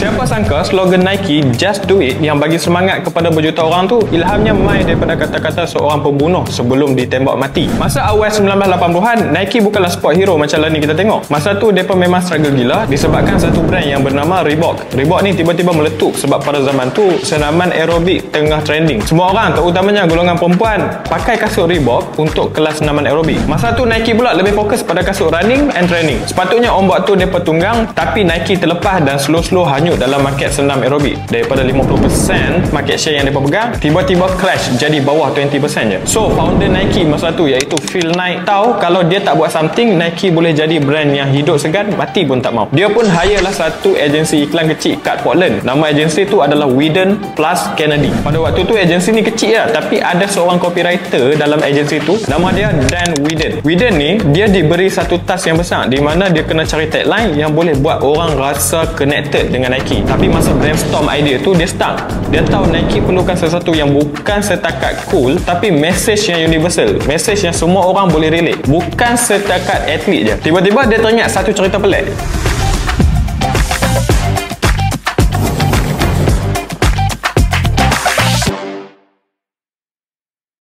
Siapa sangka slogan Nike Just Do It yang bagi semangat kepada berjuta orang tu ilhamnya mai daripada kata-kata seorang pembunuh sebelum ditembak mati. Masa awal 1980-an, Nike bukanlah sport hero macam lah ni kita tengok. Masa tu mereka memang struggle gila disebabkan satu brand yang bernama Reebok. Reebok ni tiba-tiba meletup sebab pada zaman tu senaman aerobik tengah trending. Semua orang, terutamanya golongan perempuan, pakai kasut Reebok untuk kelas senaman aerobik. Masa tu Nike pula lebih fokus pada kasut running and training. Sepatutnya ombak tu mereka tunggang, tapi Nike terlepas dan slow-slow hanyut dalam market senam aerobik. Daripada 50% market share yang mereka pegang, tiba-tiba crash jadi bawah 20% je. So founder Nike masa tu iaitu Phil Knight tahu kalau dia tak buat something, Nike boleh jadi brand yang hidup segan, mati pun tak mau. Dia pun hire lah satu agensi iklan kecil kat Portland. Nama agensi tu adalah Whedon plus Kennedy. Pada waktu tu agensi ni kecil lah, tapi ada seorang copywriter dalam agensi tu, nama dia Dan Whedon. Whedon ni dia diberi satu task yang besar di mana dia kena cari tagline yang boleh buat orang rasa connected dengan Nike. Tapi masa brainstorm idea tu dia stuck. Dia tahu Nike perlukan sesuatu yang bukan setakat cool, tapi message yang universal, message yang semua orang boleh relate, bukan setakat atlet je. Tiba-tiba dia teringat satu cerita pelik.